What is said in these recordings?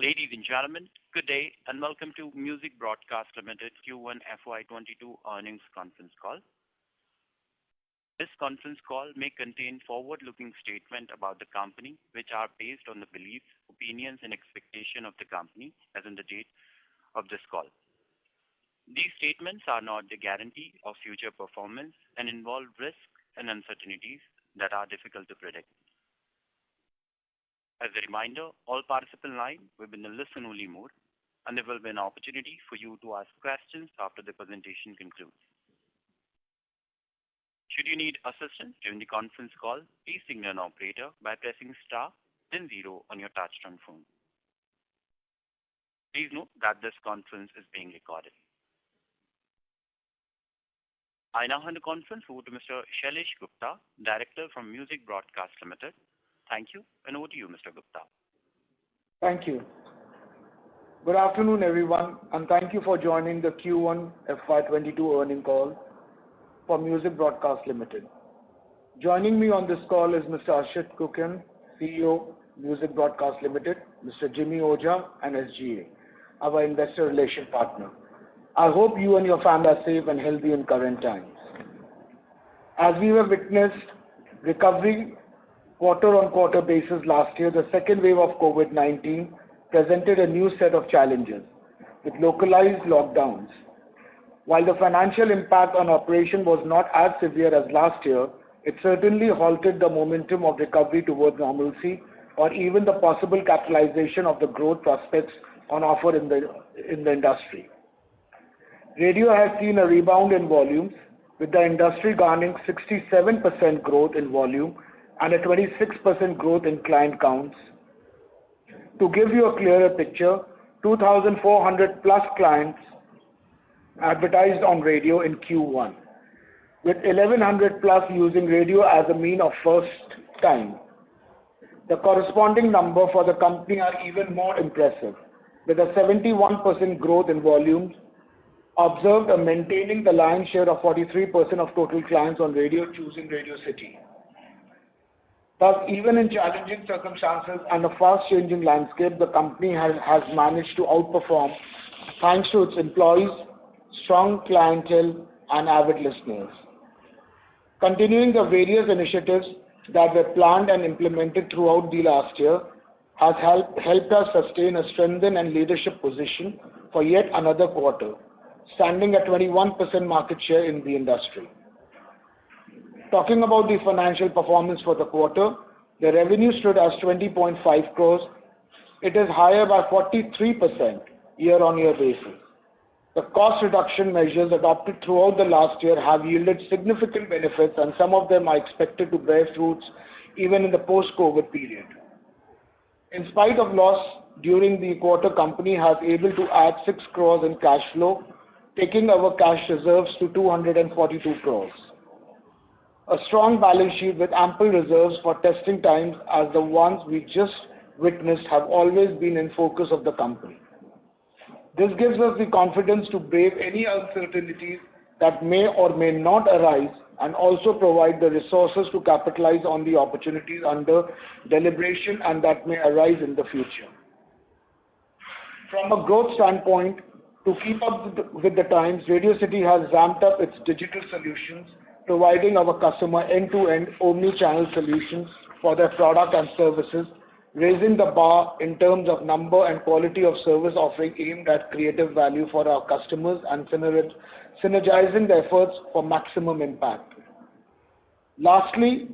Ladies and gentlemen, good day and welcome to Music Broadcast Limited Q1 FY22 earnings conference call. This conference call may contain forward-looking statements about the company, which are based on the beliefs, opinions, and expectation of the company as on the date of this call. These statements are not the guarantee of future performance and involve risks and uncertainties that are difficult to predict. As a reminder, all participant lines will be in a listen-only mode, and there will be an opportunity for you to ask questions after the presentation concludes. Should you need assistance during the conference call, please signal an operator by pressing star then 0 on your touchtone phone. Please note that this conference is being recorded. I now hand the conference over to Mr. Shailesh Gupta, Director from Music Broadcast Limited. Thank you, and over to you, Mr. Gupta. Thank you. Good afternoon, everyone, and thank you for joining the Q1 FY22 earnings call for Music Broadcast Limited. Joining me on this call is Mr. Arshit Kukan, CEO, Music Broadcast Limited, Mr. Jimmy Ojha, and SGA, our investor relation partner. I hope you and your family are safe and healthy in current times. As we have witnessed recovery quarter-on-quarter basis last year, the second wave of COVID-19 presented a new set of challenges with localized lockdowns. While the financial impact on operation was not as severe as last year, it certainly halted the momentum of recovery towards normalcy or even the possible capitalization of the growth prospects on offer in the industry. Radio has seen a rebound in volumes, with the industry garnering 67% growth in volume and a 26% growth in client counts. To give you a clearer picture, 2,400 plus clients advertised on radio in Q1, with 1,100 plus using radio as a mean of first time. The corresponding number for the company are even more impressive, with a 71% growth in volumes observed and maintaining the lion's share of 43% of total clients on radio choosing Radio City. Thus, even in challenging circumstances and a fast-changing landscape, the company has managed to outperform thanks to its employees, strong clientele, and avid listeners. Continuing the various initiatives that were planned and implemented throughout the last year has helped us sustain a strengthened and leadership position for yet another quarter, standing at 21% market share in the industry. Talking about the financial performance for the quarter, the revenue stood as 20.5 crores. It is higher by 43% year-on-year basis. The cost reduction measures adopted throughout the last year have yielded significant benefits, and some of them are expected to bear fruits even in the post-COVID period. In spite of loss during the quarter, company has able to add 6 crores in cash flow, taking our cash reserves to 242 crores. A strong balance sheet with ample reserves for testing times as the ones we just witnessed have always been in focus of the company. This gives us the confidence to brave any uncertainties that may or may not arise and also provide the resources to capitalize on the opportunities under deliberation and that may arise in the future. From a growth standpoint, to keep up with the times, Radio City has ramped up its digital solutions, providing our customer end-to-end omni-channel solutions for their product and services, raising the bar in terms of number and quality of service offering aimed at creative value for our customers and synergizing the efforts for maximum impact. Lastly,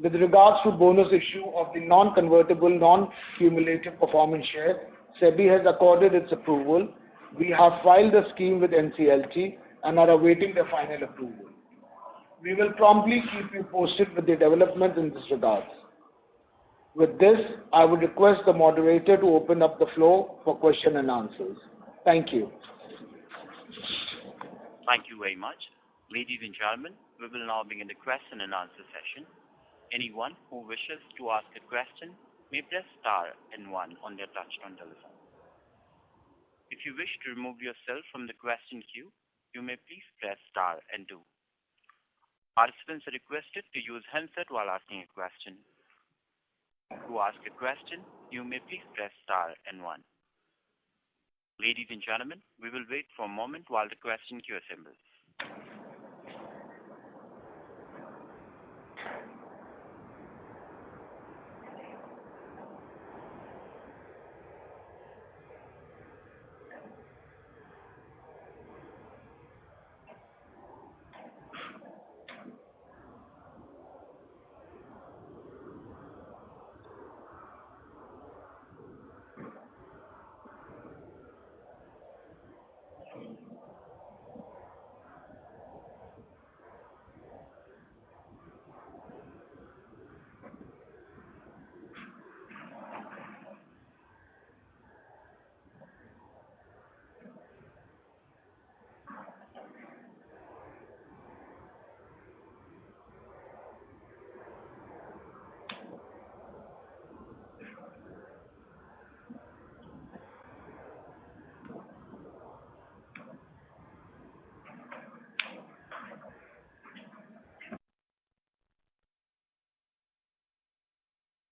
with regards to bonus issue of the non-convertible, non-cumulative performance share, SEBI has accorded its approval. We have filed the scheme with NCLT and are awaiting the final approval. We will promptly keep you posted with the developments in this regard. With this, I would request the moderator to open up the floor for question and answers. Thank you. Thank you very much. Ladies and gentlemen, we will now begin the question and answer session. Anyone who wishes to ask a question may press star and 1 on their touchtone telephone. If you wish to remove yourself from the question queue, you may please press star and 2. Participants are requested to use handset while asking a question. To ask a question, you may please press star and 1. Ladies and gentlemen, we will wait for a moment while the question queue assembles.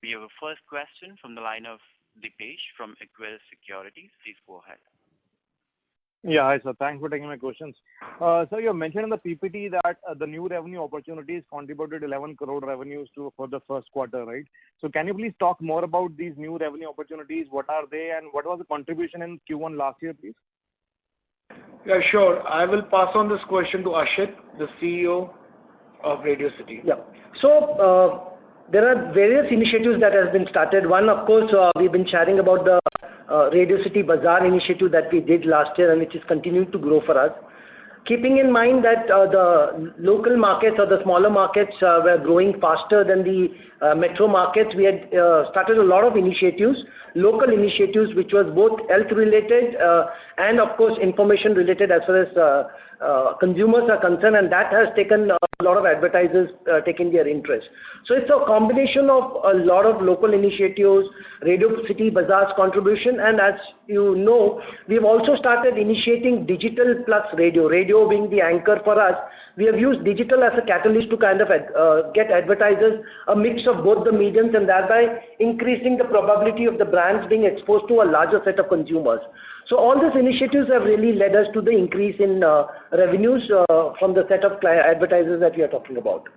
We have a first question from the line of Dipesh from Equirus Securities. Please go ahead. Yeah, hi sir. Thanks for taking my questions. So you mentioned in the PPT that the new revenue opportunities contributed 11 crore revenues for the first quarter, right? So can you please talk more about these new revenue opportunities? What are they and what was the contribution in Q1 last year, please? Yeah, sure. I will pass on this question to Ashit, the CEO of Radio City. Yeah. So there are various initiatives that have been started. One, of course, we've been chatting about the Radio City Bazaar initiative that we did last year and which is continuing to grow for us. Keeping in mind that the local markets or the smaller markets were growing faster than the metro markets, we had started a lot of initiatives, local initiatives, which was both health related and of course information related as far as consumers are concerned, and that has taken a lot of advertisers taking their interest. So it's a combination of a lot of local initiatives, Radio City Bazaar's contribution, and as you know, we've also started initiating digital plus radio being the anchor for us. We have used digital as a catalyst to kind of get advertisers a mix of both the mediums and thereby increasing the probability of the brands being exposed to a larger set of consumers. So all these initiatives have really led us to the increase in revenues from the set of advertisers that we are talking about.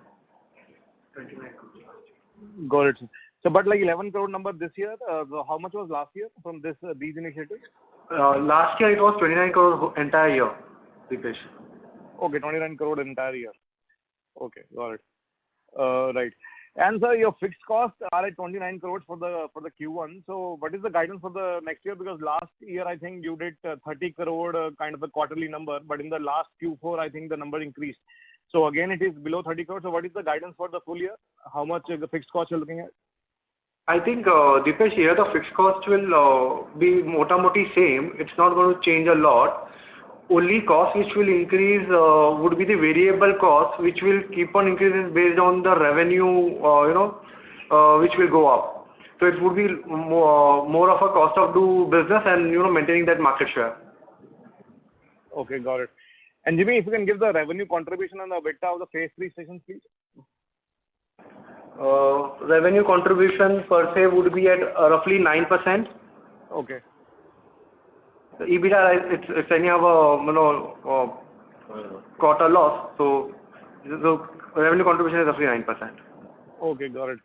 Got it. So, but like 11 crore number this year, how much was last year from these initiatives? Last year it was 29 crore entire year, Dipesh. Okay, 29 crore entire year. Okay, got it. Right. And sir, your fixed costs are at 29 crores for the Q1. So what is the guidance for the next year? Because last year I think you did 30 crore kind of a quarterly number, but in the last Q4 I think the number increased. So again it is below 30 crores. So what is the guidance for the full year? How much the fixed cost you're looking at? I think Dipesh, here the fixed cost will be moti same. It's not going to change a lot. Only cost which will increase would be the variable cost, which will keep on increasing based on the revenue, which will go up. So it would be more of a cost of do business and maintaining that market share. Okay, got it. And Jimmy, if you can give the revenue contribution and the EBITDA of the phase 3 stations, please. Revenue contribution per se would be at roughly 9%. Okay. The EBITDA, it's anyhow quarter loss, so the revenue contribution is roughly 9%. Okay, got it.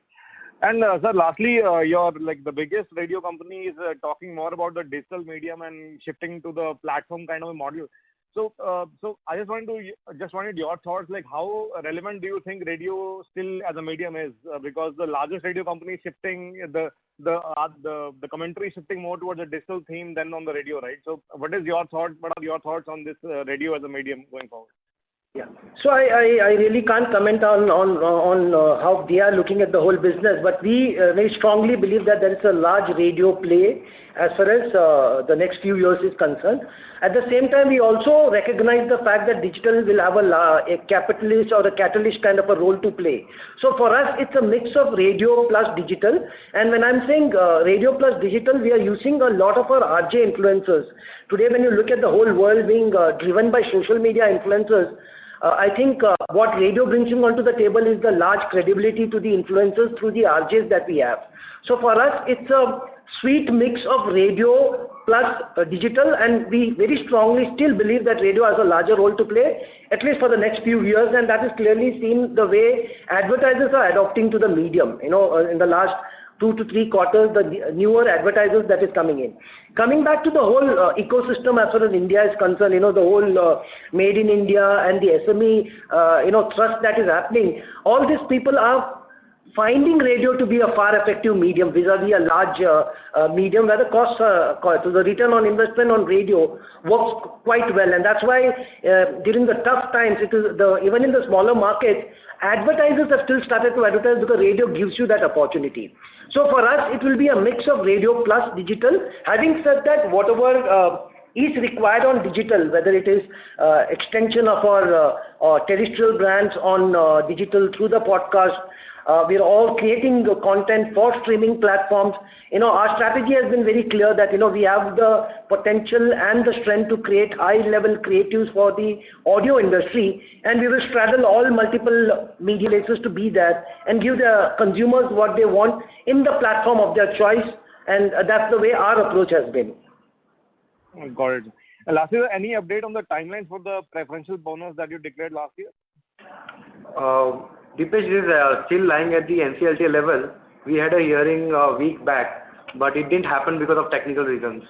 And sir, lastly, your the biggest radio company is talking more about the digital medium and shifting to the platform kind of a model. So, I just wanted your thoughts, like how relevant do you think radio still as a medium is? Because the largest radio company is shifting the commentary shifting more towards a digital theme than on the radio, right? So, what are your thoughts on this radio as a medium going forward? Yeah. So I really can't comment on how they are looking at the whole business, but we very strongly believe that there is a large radio play as far as the next few years is concerned. At the same time, we also recognize the fact that digital will have a capitalist or a catalyst kind of a role to play. So for us, it's a mix of radio plus digital. And when I'm saying radio plus digital, we are using a lot of our RJ influencers. Today, when you look at the whole world being driven by social media influencers, I think what radio brings onto the table is the large credibility to the influencers through the RJs that we have. So for us, it's a sweet mix of radio plus digital, and we very strongly still believe that radio has a larger role to play, at least for the next few years, and that is clearly seen the way advertisers are adopting to the medium. In the last 2 to 3 quarters, the newer advertisers that is coming in. Coming back to the whole ecosystem as far as India is concerned, the whole Made in India and the SME, thrust that is happening, all these people are finding radio to be a far effective medium vis-a-vis a large medium where the cost, so the return on investment on radio works quite well, and that's why during the tough times, even in the smaller markets, advertisers have still started to advertise because radio gives you that opportunity. So for us, it will be a mix of radio plus digital. Having said that, whatever is required on digital, whether it is extension of our terrestrial brands on digital through the podcast, we are all creating the content for streaming platforms. Our strategy has been very clear that we have the potential and the strength to create high-level creatives for the audio industry, and we will straddle all multiple media places to be there and give the consumers what they want in the platform of their choice, and that's the way our approach has been. Got it. And lastly, any update on the timelines for the preferential bonus that you declared last year? Deepesh is still lying at the NCLT level. We had a hearing a week back, but it didn't happen because of technical reasons.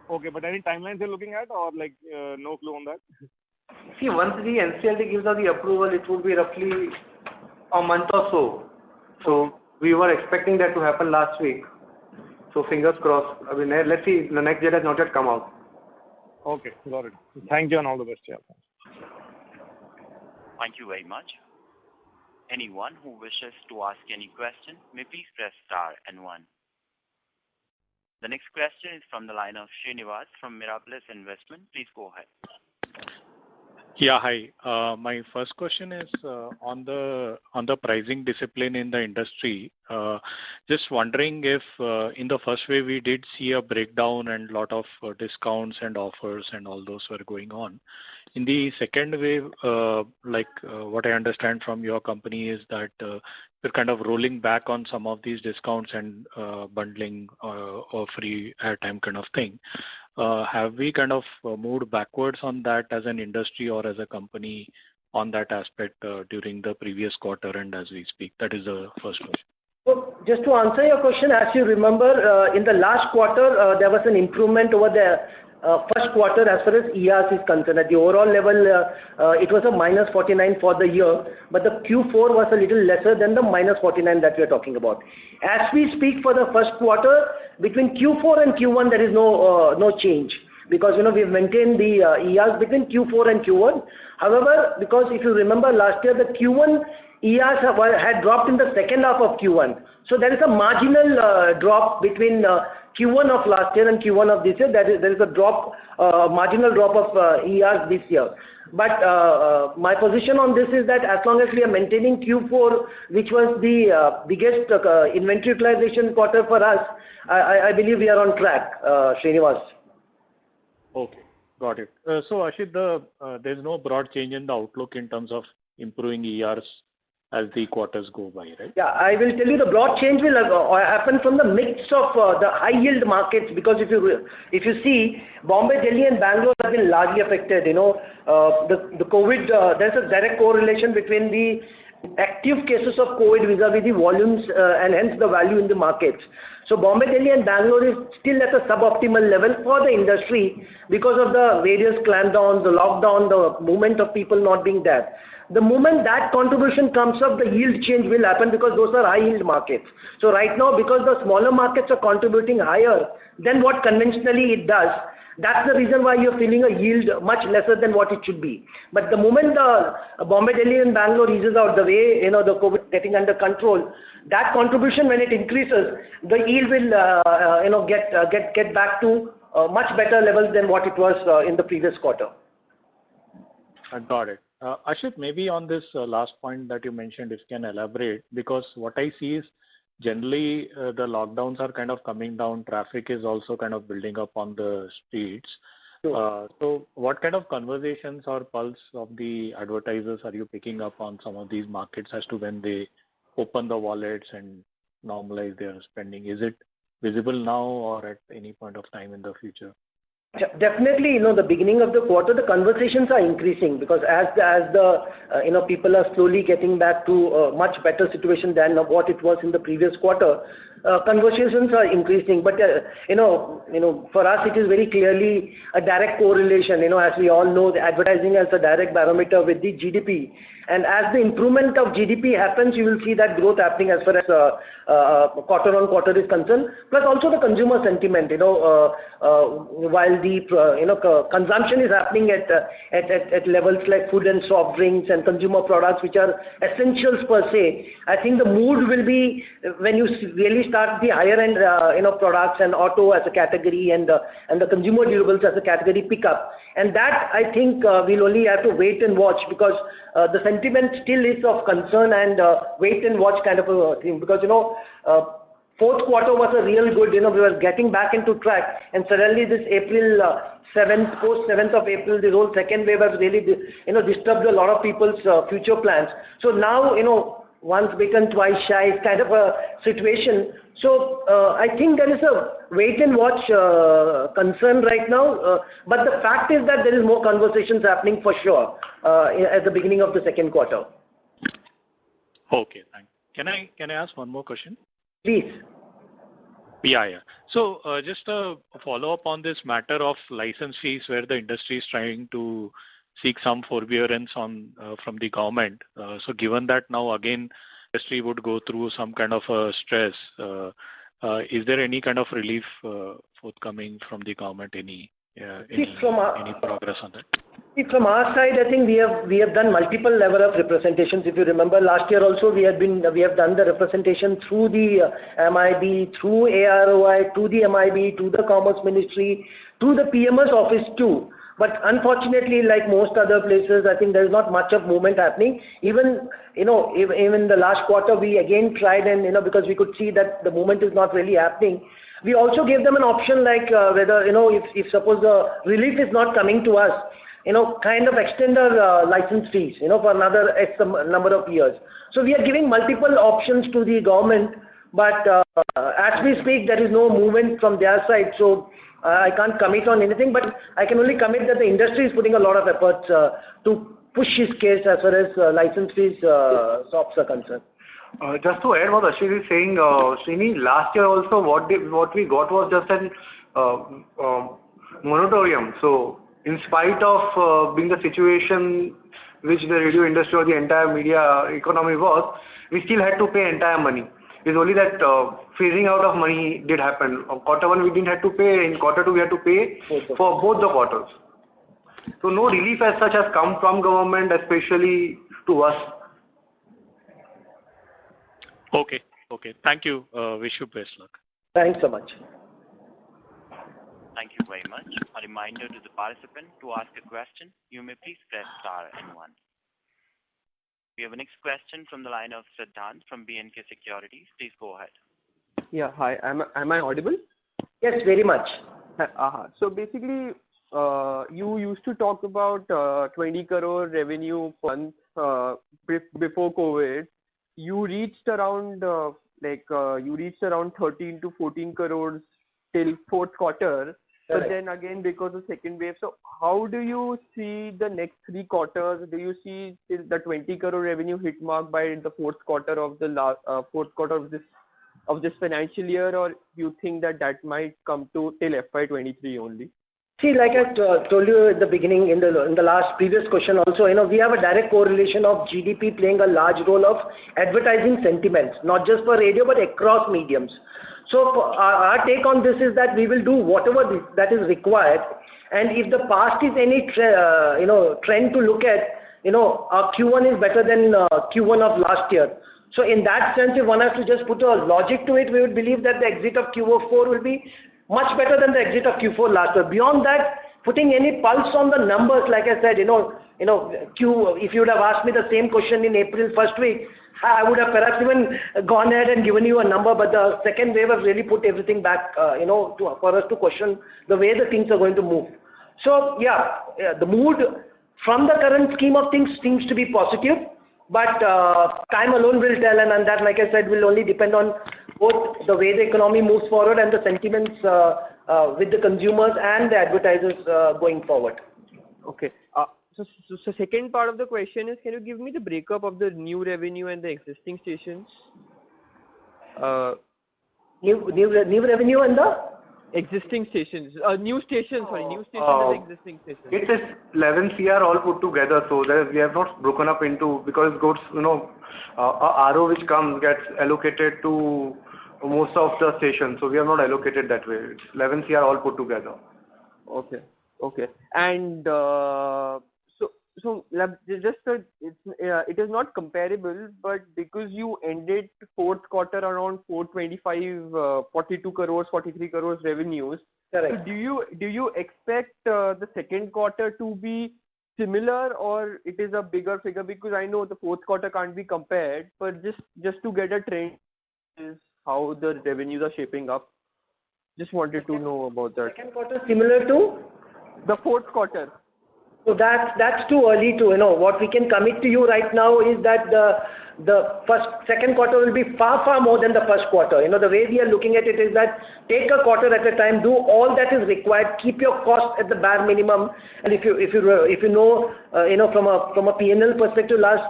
Okay, but any timelines you're looking at, or no clue on that? See, once the NCLT gives us the approval, it would be roughly a month or so. So we were expecting that to happen last week. So fingers crossed. Let's see. The next date has not yet come out. Okay, got it. Thank you and all the best. Yeah. Thank you very much. Anyone who wishes to ask any question may please press star and 1. The next question is from the line of Srinivas from Mirabilis Investment. Please go ahead. Yeah, hi. My first question is on the pricing discipline in the industry. Just wondering if in the first wave we did see a breakdown and lot of discounts and offers and all those were going on. In the second wave, what I understand from your company is that you're kind of rolling back on some of these discounts and bundling or free airtime kind of thing. Have we kind of moved backwards on that as an industry or as a company on that aspect during the previous quarter and as we speak? That is the first question. So just to answer your question, as you remember, in the last quarter, there was an improvement over the first quarter as far as ERs is concerned. At the overall level, it was a minus 49 for the year, but the Q4 was a little lesser than the minus 49 that we are talking about. As we speak for the first quarter, between Q4 and Q1, there is no change, because we've maintained the ERs between Q4 and Q1. However, because if you remember last year, the Q1 ERs had dropped in the second half of Q1. So there is a marginal drop between Q1 of last year and Q1 of this year. There is a marginal drop of ERs this year. But my position on this is that as long as we are maintaining Q4, which was the biggest inventory utilization quarter for us, I believe we are on track, Srinivas. Okay, got it. So Ashit, there's no broad change in the outlook in terms of improving ERs as the quarters go by, right? Yeah, I will tell you the broad change will happen from the mix of the high yield markets, because if you see, Bombay, Delhi and Bangalore have been largely affected. The COVID, there's a direct correlation between the active cases of COVID vis-a-vis the volumes and hence the value in the markets. So Bombay, Delhi and Bangalore is still at a suboptimal level for the industry because of the various clampdowns, the lockdown, the movement of people not being there. The moment that contribution comes up, the yield change will happen, because those are high yield markets. So right now, because the smaller markets are contributing higher than what conventionally it does, that's the reason why you're feeling a yield much lesser than what it should be. But the moment the Bombay, Delhi and Bangalore eases out, the way the COVID getting under control, that contribution, when it increases, the yield will get back to much better levels than what it was in the previous quarter. I got it. Ashit, maybe on this last point that you mentioned, if you can elaborate, because what I see is generally the lockdowns are kind of coming down, traffic is also kind of building up on the streets. Sure. So what kind of conversations or pulse of the advertisers are you picking up on some of these markets as to when they open the wallets and normalize their spending? Is it visible now or at any point of time in the future? Definitely, the beginning of the quarter, the conversations are increasing because as the people are slowly getting back to a much better situation than what it was in the previous quarter. Conversations are increasing, but for us it is very clearly a direct correlation. As we all know, the advertising as a direct barometer with the GDP, and as the improvement of GDP happens, you will see that growth happening as far as quarter on quarter is concerned. Plus also the consumer sentiment. While the consumption is happening at levels like food and soft drinks and consumer products, which are essentials per se. I think the mood will be when you really start the higher end products and auto as a category and the consumer durables as a category pick up, and that I think we'll only have to wait and watch because the sentiment still is of concern and wait and watch kind of a thing because fourth quarter was a real good, we were getting back into track, and suddenly this April 7th, post 7th of April, this whole second wave has really disturbed a lot of people's future plans. So now once bitten, twice shy kind of a situation. So I think there is a wait and watch concern right now. But the fact is that there is more conversations happening for sure at the beginning of the second quarter. Okay, thanks. Can I ask one more question? Please. Yeah. So just a follow-up on this matter of license fees where the industry is trying to seek some forbearance from the government. So given that now again industry would go through some kind of a stress, is there any kind of relief forthcoming from the government? Any progress on that? From our side, I think we have done multiple level of representations. If you remember, last year also we have done the representation through the MIB, through AROI, to the MIB, to the Commerce Ministry, to the PM's office too. But unfortunately, like most other places, I think there is not much of movement happening. Even the last quarter, we again tried and because we could see that the movement is not really happening. We also gave them an option like whether if suppose the relief is not coming to us, kind of extend our license fees, for another X number of years. So we are giving multiple options to the government, but as we speak, there is no movement from their side. So I can't commit on anything, but I can only commit that the industry is putting a lot of efforts to push his case as far as license fees stops are concerned. Just to add what Ashwin is saying, Srini, last year also what we got was just an moratorium. So in spite of being the situation which the radio industry or the entire media economy was, we still had to pay entire money. It's only that phasing out of money did happen. Quarter one we didn't have to pay, in quarter two we had to pay for both the quarters. So no relief as such has come from government, especially to us. Okay. Thank you. Wish you best luck. Thanks so much. Thank you very much. A reminder to the participant to ask a question. You may please press star and 1. We have a next question from the line of Siddhant from B&K Securities. Please go ahead. Yeah, hi. Am I audible? Yes, very much. So basically, you used to talk about 20 crore revenue per month before COVID. You reached around 13 to 14 crores till fourth quarter. But then again, because of second wave, so how do you see the next 3 quarters? Do you see till the 20 crore revenue hit mark by the fourth quarter of this financial year, or you think that might come to till FY23 only? See, like I told you at the beginning in the last previous question also, we have a direct correlation of GDP playing a large role of advertising sentiments, not just for radio but across mediums. So our take on this is that we will do whatever that is required, and if the past is any trend to look at, our Q1 is better than Q1 of last year. So in that sense, if one has to just put a logic to it, we would believe that the exit of Q4 will be much better than the exit of Q4 last year. Beyond that, putting any pulse on the numbers, like I said, if you would have asked me the same question in April first week, I would have perhaps even gone ahead and given you a number, but the second wave has really put everything back, for us to question the way the things are going to move. So the mood from the current scheme of things seems to be positive, but time alone will tell, and that, like I said, will only depend on both the way the economy moves forward and the sentiments with the consumers and the advertisers going forward. Okay. So second part of the question is, can you give me the breakup of the new revenue and the existing stations? New revenue and the existing stations. New stations and existing stations. It is 11 CR all put together, so that we have not broken up into, because it goes, RO which comes gets allocated to most of the stations, so we have not allocated that way. It's 11 CR all put together. Okay. And it is not comparable, but because you ended fourth quarter around 425, 42 crores, 43 crores revenues. Correct. So do you expect the second quarter to be similar, or it is a bigger figure? Because I know the fourth quarter can't be compared, but just to get a trend is how the revenues are shaping up. Just wanted to know about that. Second quarter similar to the fourth quarter. So that's too early to What we can commit to you right now is that the second quarter will be far more than the first quarter. The way we are looking at it is that take a quarter at a time, do all that is required, keep your cost at the bare minimum, and if you know from a P&L perspective, last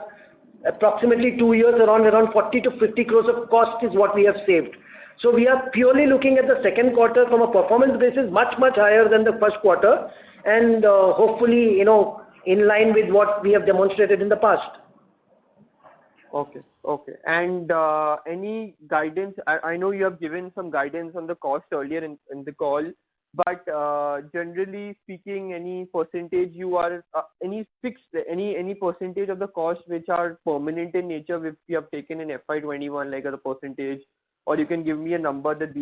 approximately 2 years around 40 to 50 crores of cost is what we have saved. So we are purely looking at the second quarter from a performance basis much higher than the first quarter, and hopefully in line with what we have demonstrated in the past. Okay. And any guidance? I know you have given some guidance on the cost earlier in the call, but generally speaking, any percentage you are any percentage of the cost which are permanent in nature, which you have taken in FY21, like as a percentage, or you can give me a number that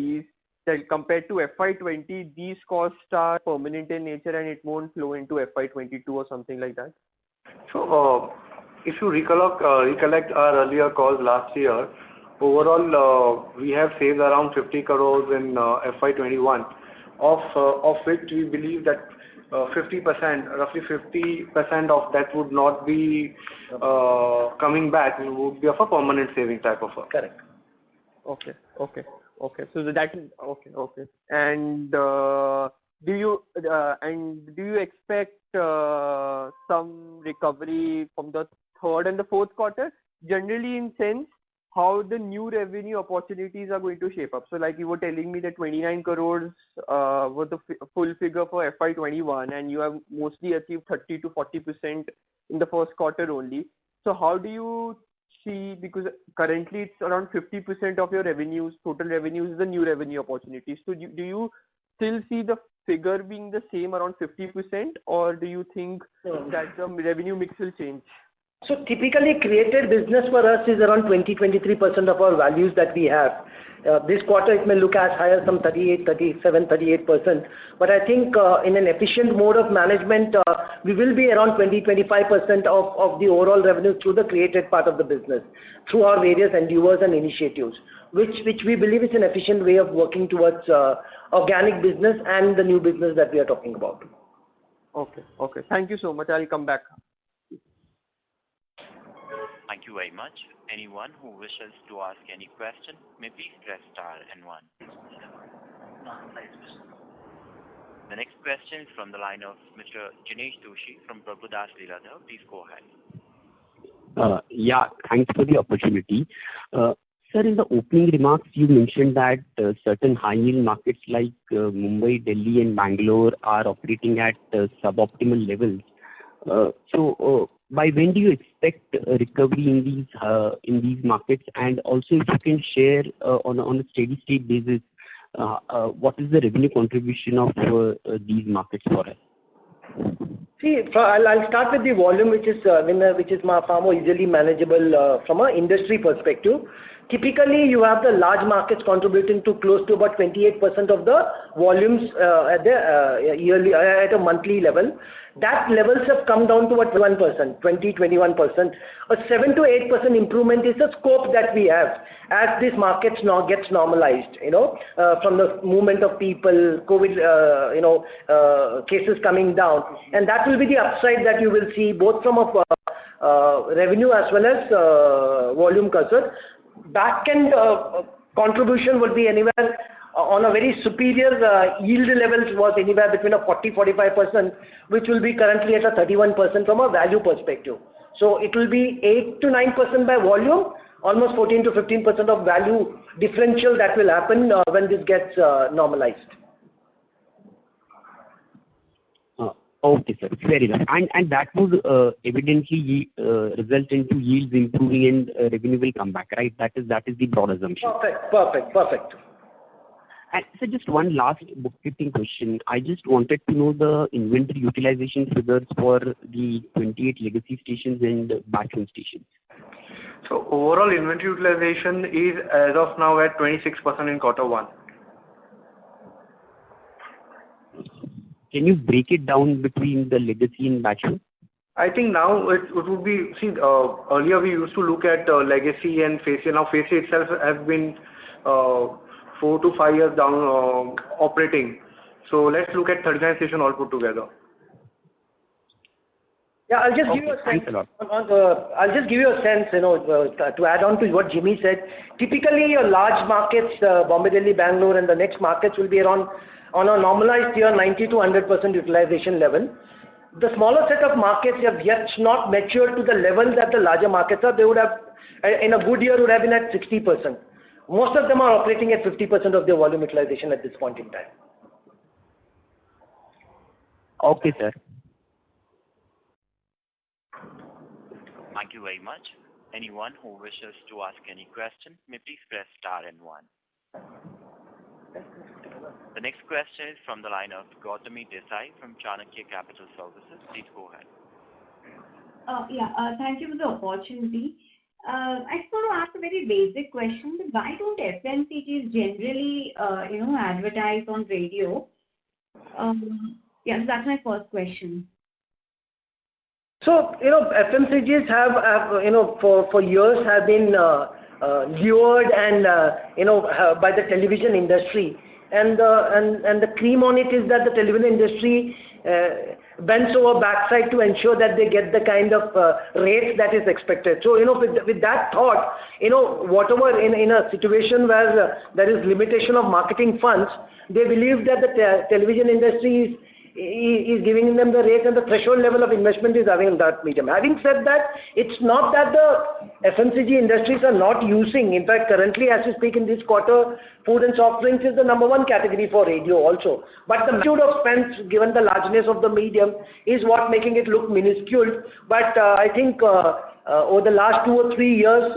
compared to FY20, these costs are permanent in nature and it won't flow into FY22 or something like that? So, if you recollect our earlier calls last year, overall we have saved around 50 crores in FY21, of which we believe that 50%, roughly 50% of that would not be coming back. It would be of a permanent saving type of work. Correct. Okay. So that is okay. And do you expect some recovery from the third and the fourth quarter? Generally, in sense, how the new revenue opportunities are going to shape up. So, like you were telling me that 29 crores was the full figure for FY21, and you have mostly achieved 30 to 40% in the first quarter only. So, how do you see, because currently it's around 50% of your revenues, total revenues is the new revenue opportunities. So do you still see the figure being the same around 50%, or do you think that the revenue mix will change? So typically created business for us is around 20-23% of our values that we have. This quarter it may look as high as some 38%. But I think in an efficient mode of management, we will be around 20-25% of the overall revenue through the created part of the business, through our various endeavors and initiatives, which we believe is an efficient way of working towards organic business and the new business that we are talking about. Okay. Thank you so much. I'll come back. Thank you very much. Anyone who wishes to ask any question may please press star and 1. The next question is from the line of Mr. Jinesh Doshi from Prabhudas Lilladher. Please go ahead. Thanks for the opportunity. Sir, in the opening remarks, you mentioned that certain high-yield markets like Mumbai, Delhi and Bangalore are operating at suboptimal levels. So by when do you expect a recovery in these markets? And also, if you can share on a steady-state basis, what is the revenue contribution of these markets for us? See, I'll start with the volume, which is far more easily manageable from an industry perspective. Typically, you have the large markets contributing to close to about 28% of the volumes at a monthly level. That levels have come down to about 21%. A 7 to 8% improvement is the scope that we have as these markets now gets normalized. From the movement of people, COVID, cases coming down, and that will be the upside that you will see both from a revenue as well as volume concern. Back end contribution would be anywhere on a very superior yield levels was anywhere between a 40-45%, which will be currently at a 31% from a value perspective. So it will be 8 to 9% by volume, almost 14 to 15% of value differential that will happen when this gets normalized. Okay, sir. Fair enough. And that would evidently result into yields improving and revenue will come back, right? That is the broad assumption. Perfect. And so just one last bookkeeping question. I just wanted to know the inventory utilization figures for the 28 legacy stations and backend stations. So overall inventory utilization is as of now at 26% in quarter 1. Can you break it down between the legacy and batch? I think now it would be, earlier we used to look at legacy and Facey. Now Facey itself has been 4 to 5 years down operating. So let's look at 39 station all put together. Yeah, I'll just give you a sense. I'll just give you a sense, to add on to what Jimmy said. Typically, your large markets, Bombay, Delhi, Bangalore, and the next markets will be around on a normalized year 90 to 100% utilization level. The smaller set of markets have yet not matured to the level that the larger markets are. They would have, in a good year, would have been at 60%. Most of them are operating at 50% of their volume utilization at this point in time. Okay, sir. Thank you very much. Anyone who wishes to ask any question may please press star and 1. The next question is from the line of Gautami Desai from Chanakya Capital Services. Please go ahead. Thank you for the opportunity. I just want to ask a very basic question. Why don't FMCGs generally, advertise on radio? That's my first question. So, FMCGs have for years have been lured and, by the television industry. And the cream on it is that the television industry bends over backside to ensure that they get the kind of rates that is expected. So, with that thought, whatever in a situation where there is limitation of marketing funds, they believe that the television industry is giving them the rate and the threshold level of investment is having in that medium. Having said that, it's not that the FMCG industries are not using. In fact, currently, as we speak in this quarter, food and soft drinks is the number 1 category for radio also. But the magnitude of spends, given the largeness of the medium, is what making it look minuscule. But I think over the last 2 or 3 years,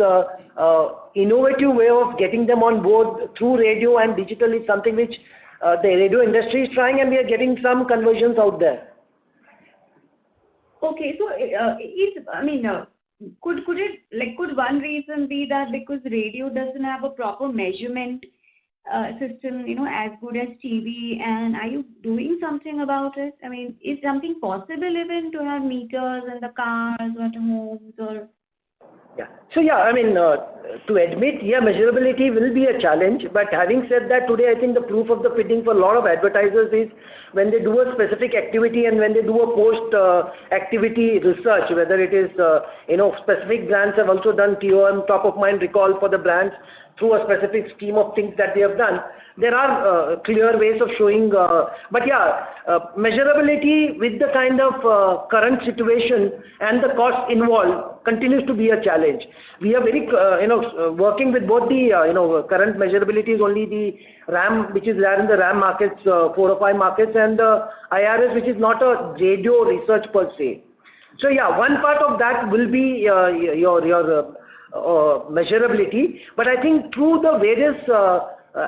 innovative way of getting them on board through radio and digital is something which the radio industry is trying, and we are getting some conversions out there. Okay, so could one reason be that because radio doesn't have a proper measurement system, as good as TV, and are you doing something about it? I mean, is something possible even to have meters in the cars or at homes or? Yeah. So to admit, measurability will be a challenge. But having said that, today I think the proof of the pudding for a lot of advertisers is when they do a specific activity and when they do a post-activity research, whether it is, specific brands have also done TOM, top of mind recall for the brands through a specific scheme of things that they have done. There are clear ways of showing, measurability with the kind of current situation and the cost involved continues to be a challenge. We are very, working with both the, current measurability is only the RAM, which is there in the RAM markets, 4 or 5 markets, and the IRS, which is not a radio research per se. So one part of that will be your measurability, but I think through the various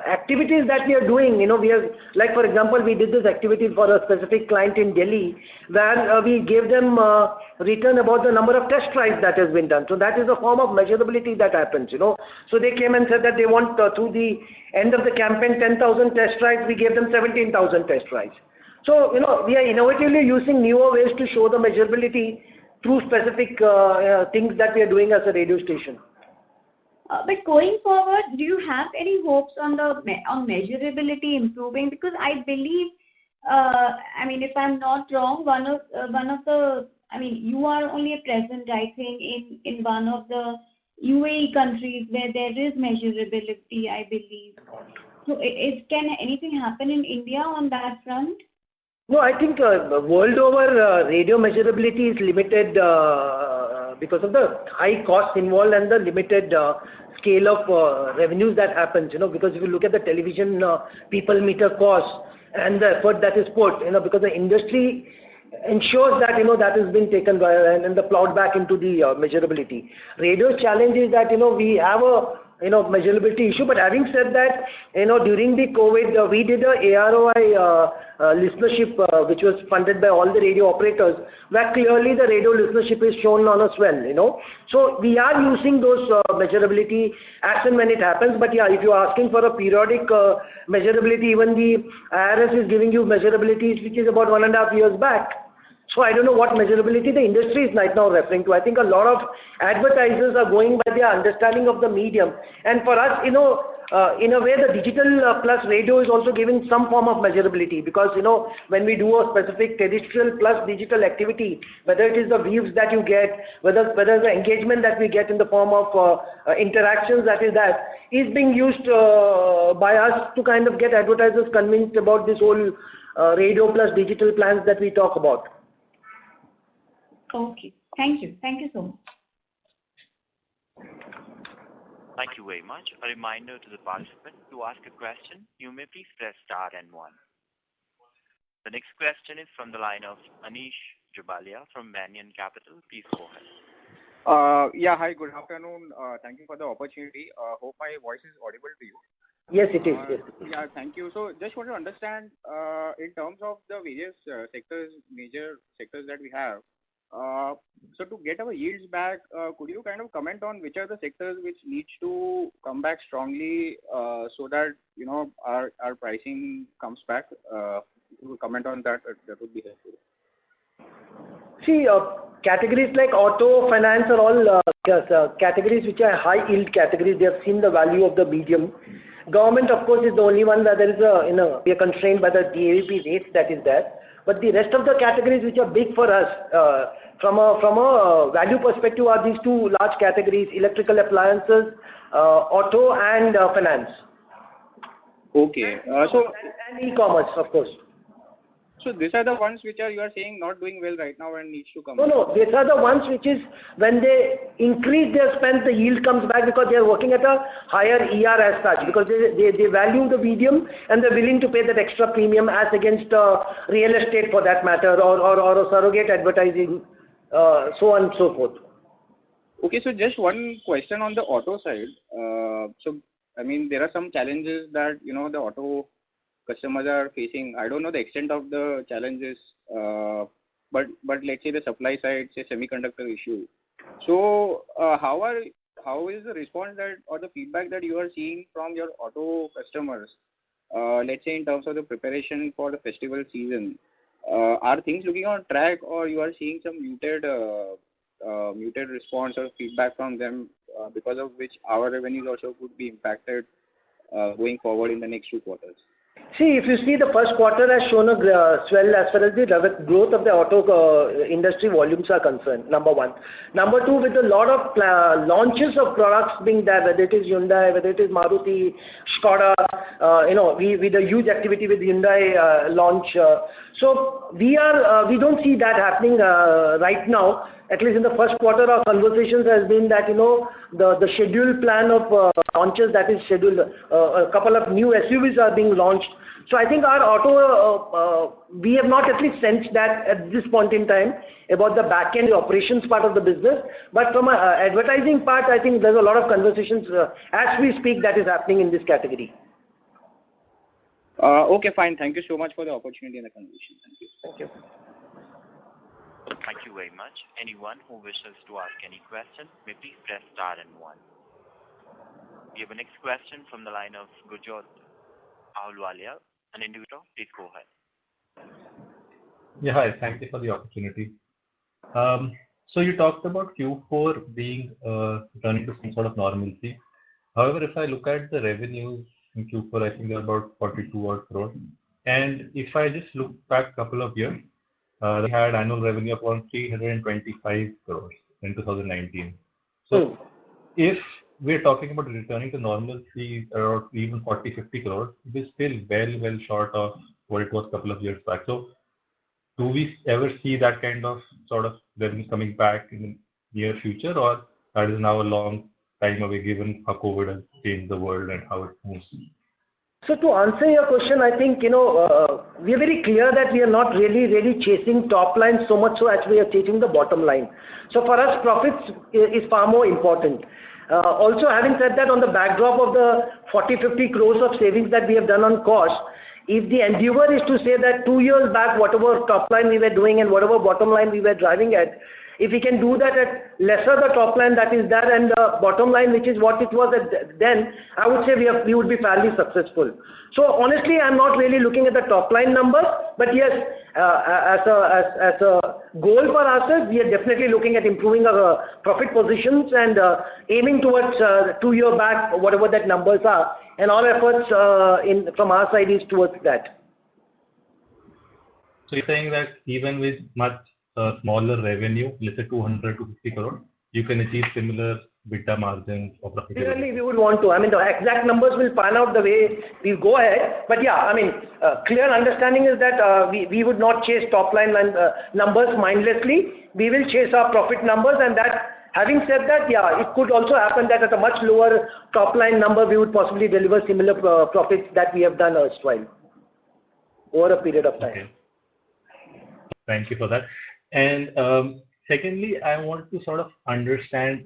activities that we are doing, we have, like for example, we did this activity for a specific client in Delhi where we gave them return about the number of test drives that has been done. So that is a form of measurability that happens, So they came and said that they want through the end of the campaign 10,000 test drives, we gave them 17,000 test drives. So, we are innovatively using newer ways to show the measurability through specific things that we are doing as a radio station. But going forward, do you have any hopes on measurability improving? Because I believe, if I'm not wrong, one of the, you are only present, I think, in one of the UAE countries where there is measurability, I believe. So can anything happen in India on that front? No, I think world over radio measurability is limited because of the high costs involved and the limited scale of revenues that happens, because if you look at the television people meter cost and the effort that is put, because the industry ensures that, that has been taken by and the plowed back into the measurability. Radio's challenge is that, we have a measurability issue. But having said that, during the COVID, we did a AROI listenership, which was funded by all the radio operators, where clearly the radio listenership is shown on a swell, So we are using those measurability as and when it happens. But yeah, if you're asking for a periodic measurability, even the IRS is giving you measurabilities, which is about 1.5 years back. So I don't know what measurability the industry is right now referring to. I think a lot of advertisers are going by their understanding of the medium. And for us, in a way, the digital plus radio is also giving some form of measurability because, when we do a specific terrestrial plus digital activity, whether it is the views that you get, whether the engagement that we get in the form of interactions that is being used by us to kind of get advertisers convinced about this whole radio plus digital plans that we talk about. Okay. Thank you. Thank you so much. Thank you very much. A reminder to the participant, to ask a question, you may please press star and 1. The next question is from the line of Anish Jubalia from Banyan Capital. Please go ahead. Yeah, hi, good afternoon. Thank you for the opportunity. Hope my voice is audible to you. Yes, it is. Yes. Yeah, thank you. So just want to understand, in terms of the various major sectors that we have, so to get our yields back, could you kind of comment on which are the sectors which needs to come back strongly so that our pricing comes back? If you could comment on that, that would be helpful. See, categories like auto, finance are all categories which are high yield categories. They have seen the value of the medium. Government, of course, is the only one that there is we are constrained by the DAVP rates that is there. But the rest of the categories which are big for us, from a value perspective, are these two large categories: electrical appliances, auto, and finance. Okay. And e-commerce, of course. So these are the ones which you are saying not doing well right now and needs to come back. No, these are the ones which is when they increase their spend, the yield comes back because they are working at a higher ER as such, because they value the medium and they're willing to pay that extra premium as against real estate for that matter, or a surrogate advertising, so on and so forth. Okay, so just one question on the auto side. So, I mean, there are some challenges that, the auto customers are facing. I don't know the extent of the challenges, but let's say the supply side, say semiconductor issue. So how is the response that or the feedback that you are seeing from your auto customers? Let's say in terms of the preparation for the festival season, are things looking on track, or you are seeing some muted response or feedback from them, because of which our revenues also could be impacted going forward in the next 2 quarters? See, if you see, the first quarter has shown a swell as far as the growth of the auto industry volumes are concerned, number one. Number two, with a lot of launches of products being there, whether it is Hyundai, whether it is Maruti, Skoda, with a huge activity with Hyundai launch. So we don't see that happening right now. At least in the first quarter, our conversations has been that, the scheduled plan of launches that is scheduled, a couple of new SUVs are being launched. So I think our auto, we have not at least sensed that at this point in time about the back-end operations part of the business. But from an advertising part, I think there's a lot of conversations as we speak that is happening in this category. Okay, fine. Thank you so much for the opportunity and the conversation. Thank you. Thank you. Thank you very much. Anyone who wishes to ask any question may please press star and 1. We have a next question from the line of Gurjot Ahluwalia, an individual. Please go ahead. Yeah, hi. Thank you for the opportunity. So you talked about Q4 being returning to some sort of normalcy. However, if I look at the revenues in Q4, I think they're about 42 odd crores. And if I just look back a couple of years, they had annual revenue of around 325 crores in 2019. So if we're talking about returning to normalcy or even 40, 50 crores, it is still well short of what it was a couple of years back. So do we ever see that kind of sort of revenue coming back in the near future, or that is now a long time away given how COVID has changed the world and how it moves? So to answer your question, I think, we are very clear that we are not really chasing top line so much so as we are chasing the bottom line. So for us, profits is far more important. Also, having said that, on the backdrop of the 40-50 crores of savings that we have done on cost, if the endeavor is to say that 2 years back, whatever top line we were doing and whatever bottom line we were driving at, if we can do that at lesser the top line that is there and the bottom line, which is what it was at then, I would say we would be fairly successful. So honestly, I'm not really looking at the top line numbers, but yes, as a goal for ourselves, we are definitely looking at improving our profit positions and aiming towards 2 year back, whatever that numbers are, and all efforts from our side is towards that. So you're saying that even with much smaller revenue, let's say 200 to 50 crore, you can achieve similar EBITDA margins or profitability? Clearly, we would want to. I mean, the exact numbers will pan out the way we go ahead. But yeah, I mean, clear understanding is that we would not chase top line numbers mindlessly. We will chase our profit numbers, and that, having said that, yeah, it could also happen that at a much lower top line number, we would possibly deliver similar profits that we have done erstwhile over a period of time. Okay. Thank you for that. And secondly, I want to sort of understand,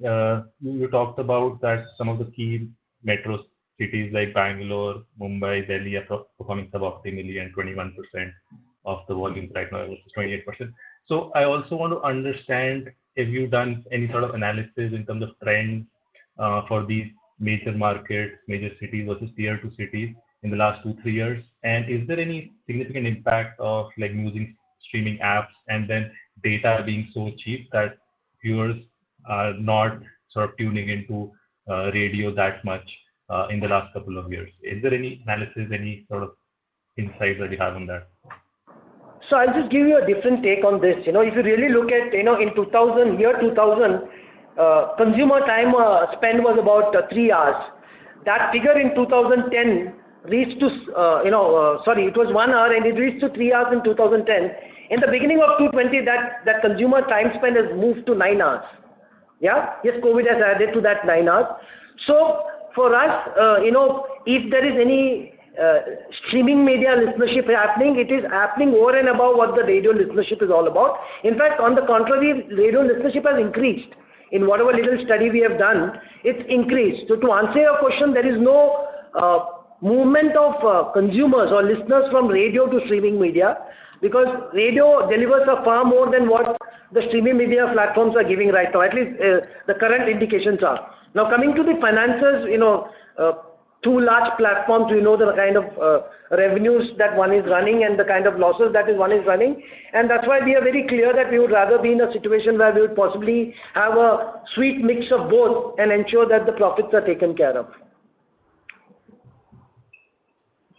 you talked about that some of the key metro cities like Bangalore, Mumbai, Delhi are performing suboptimally and 21% of the volumes right now versus 28%. So I also want to understand if you've done any sort of analysis in terms of trends for these major markets, major cities versus tier 2 cities in the last 2-3 years. And is there any significant impact of like using streaming apps and then data being so cheap that viewers are not sort of tuning into radio that much in the last couple of years? Is there any analysis, any sort of insight that you have on that? So I'll just give you a different take on this. If you really look at, in 2000, consumer time spent was about 3 hours. That figure in 2010 reached to, it was 1 hour and it reached to 3 hours in 2010. In the beginning of 2020, that consumer time spent has moved to 9 hours. Yeah? Yes, COVID has added to that 9 hours. So for us, if there is any streaming media listenership happening, it is happening over and above what the radio listenership is all about. In fact, on the contrary, radio listenership has increased. In whatever little study we have done, it's increased. So to answer your question, there is no movement of consumers or listeners from radio to streaming media, because radio delivers a far more than what the streaming media platforms are giving right now. At least the current indications are. Now coming to the finances, 2 large platforms, we know the kind of revenues that one is running and the kind of losses that one is running. And that's why we are very clear that we would rather be in a situation where we would possibly have a sweet mix of both and ensure that the profits are taken care of.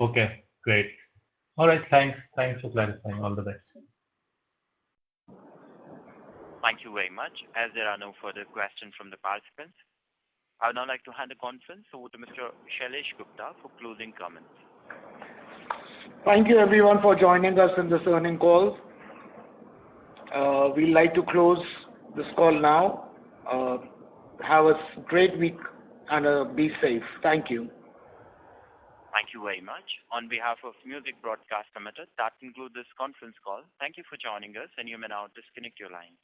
Okay, great. All right, thanks for clarifying. All the best. Thank you very much. As there are no further questions from the participants, I would now like to hand the conference over to Mr. Shailesh Gupta for closing comments. Thank you everyone for joining us in this earnings call. We'd like to close this call now. Have a great week and be safe. Thank you. Thank you very much. On behalf of Music Broadcast Limited, that concludes this conference call. Thank you for joining us, and you may now disconnect your line.